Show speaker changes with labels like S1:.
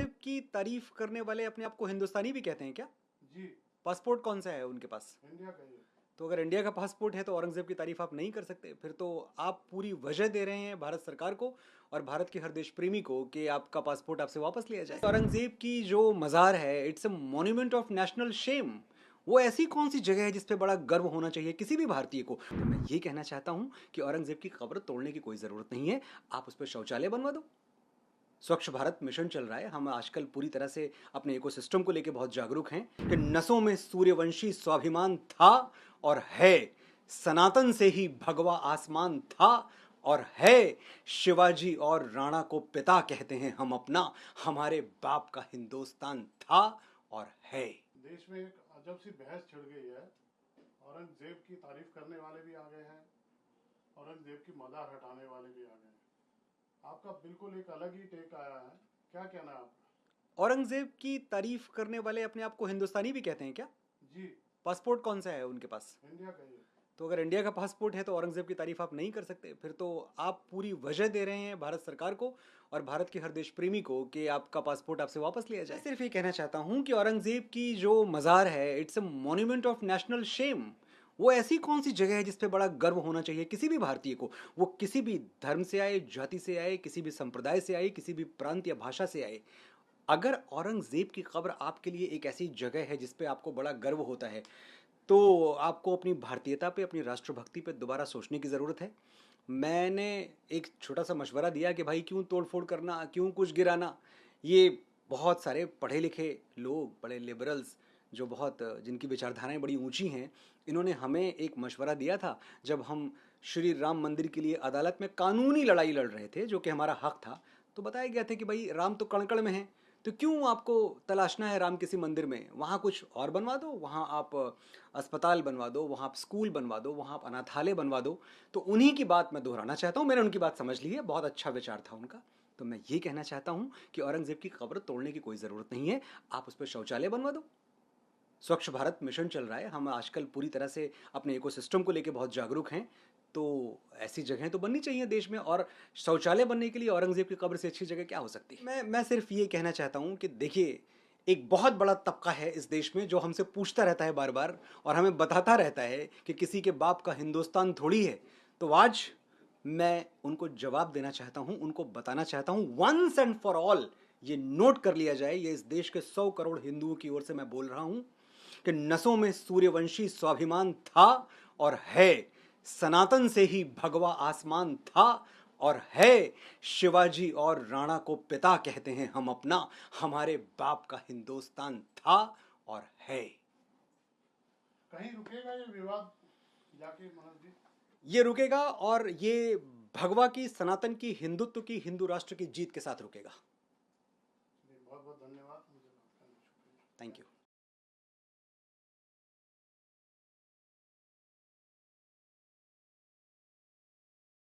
S1: औरंगजेब की तारीफ करने वाले अपने आप को हिंदुस्तानी भी कहते हैं क्या?
S2: जी।
S1: पासपोर्ट कौन सा है उनके पास?
S2: इंडिया का ही है।
S1: तो अगर इंडिया का पासपोर्ट है तो औरंगजेब की तारीफ आप नहीं कर सकते। फिर तो आप पूरी वजह दे रहे हैं भारत सरकार को और भारत के हर देश प्रेमी को कि आपका पासपोर्ट आपसे वापस लिया जाए। औरंगजेब की जो मज़ार है, it's a monument of national shame. वो ऐसी कौन सी जगह है जिस पे बड़ा गर्व होना चाहिए किसी भी भारतीय को? तो मैं ये कहना चाहता हूँ कि औरंगजेब की कब्र तोड़ने की कोई ज़रूरत नहीं है। आप उस पर शौचालय बनवा दो। स्वच्छ भारत मिशन चल रहा है। हम आजकल पूरी तरह से अपने इकोसिस्टम को लेकर बहुत जागरूक हैं कि नसों में सूर्यवंशी स्वाभिमान था और है। सनातन से ही भगवा आसमान था और है। शिवाजी और राणा को पिता कहते हैं हम अपना। हमारे बाप का हिंदुस्तान था और है।
S2: देश में एक अजब सी बहस छिड़ गई है। औरंगजेब की तारीफ करने वाले भी आ गए हैं, औरंगजेब की मज़ार हटाने वाले भी आ गए हैं। आपका बिल्कुल एक अलग ही टेक आया है, क्या कहना है आपका?
S1: औरंगजेब की तारीफ करने वाले अपने आप को हिंदुस्तानी भी कहते हैं क्या?
S2: जी।
S1: पासपोर्ट कौन सा है उनके पास?
S2: इंडिया का ही है।
S1: तो अगर इंडिया का पासपोर्ट है तो औरंगजेब की तारीफ आप नहीं कर सकते। फिर तो आप पूरी वजह दे रहे हैं भारत सरकार को और भारत के हर देश प्रेमी को कि आपका पासपोर्ट आपसे वापस लिया जाए। सिर्फ ये कहना चाहता हूँ कि औरंगजेब की जो मज़ार है, it's a monument of national shame. वो ऐसी कौन सी जगह है जिस पे बड़ा गर्व होना चाहिए किसी भी भारतीय को? वो किसी भी धर्म से आए, जाति से आए, किसी भी संप्रदाय से आए, किसी भी प्रांत या भाषा से आए। अगर औरंगजेब की कब्र आपके लिए एक ऐसी जगह है जिस पे आपको बड़ा गर्व होता है, तो आपको अपनी भारतीयता पे, अपनी राष्ट्रभक्ति पे दोबारा सोचने की ज़रूरत है। मैंने एक छोटा सा मशवरा दिया कि भाई क्यों तोड़फोड़ करना, क्यों कुछ गिराना। ये बहुत सारे पढ़े लिखे लोग, बड़े लिबरल्स, जो बहुत जिनकी विचारधाराएं बड़ी ऊंची हैं, इन्होंने हमें एक मशवरा दिया था जब हम श्री राम मंदिर के लिए अदालत में कानूनी लड़ाई लड़ रहे थे, जो कि हमारा हक था। तो बताया गया था कि भाई राम तो कण-कण में हैं, तो क्यों आपको तलाशना है राम किसी मंदिर में? वहाँ कुछ और बनवा दो, वहाँ आप अस्पताल बनवा दो, वहाँ आप स्कूल बनवा दो, वहाँ आप अनाथालय बनवा दो। तो उन्हीं की बात मैं दोहराना चाहता हूँ। मैंने उनकी बात समझ ली है, बहुत अच्छा विचार था उनका। तो मैं ये कहना चाहता हूँ कि औरंगजेब की कब्र तोड़ने की कोई ज़रूरत नहीं है। आप उस पर शौचालय बनवा दो। स्वच्छ भारत मिशन चल रहा है। हम आजकल पूरी तरह से अपने इकोसिस्टम को लेकर बहुत जागरूक हैं। तो ऐसी जगहें तो बननी चाहिए देश में, और शौचालय बनने के लिए औरंगजेब की कब्र से अच्छी जगह क्या हो सकती है? मैं सिर्फ ये कहना चाहता हूँ कि देखिए, एक बहुत बड़ा तबका है इस देश में जो हमसे पूछता रहता है बार बार और हमें बताता रहता है कि किसी के बाप का हिंदुस्तान थोड़ी है। तो आज मैं उनको जवाब देना चाहता हूँ, उनको बताना चाहता हूँ, वंस एंड फॉर ऑल ये नोट कर लिया जाए, ये इस देश के 100 करोड़ हिंदुओं की ओर से मैं बोल रहा हूँ कि नसों में सूर्यवंशी स्वाभिमान था और है। सनातन से ही भगवा आसमान था और है। शिवाजी और राणा को पिता कहते हैं हम अपना। हमारे बाप का हिंदुस्तान था और है।
S2: कहीं रुकेगा ये विवाद जाके मनोज जी?
S1: ये रुकेगा, और ये भगवा की, सनातन की, हिंदुत्व की, हिंदू राष्ट्र की जीत के साथ रुकेगा।
S2: बहुत बहुत धन्यवाद, मुझे बात करने के लिए।
S1: Thank you.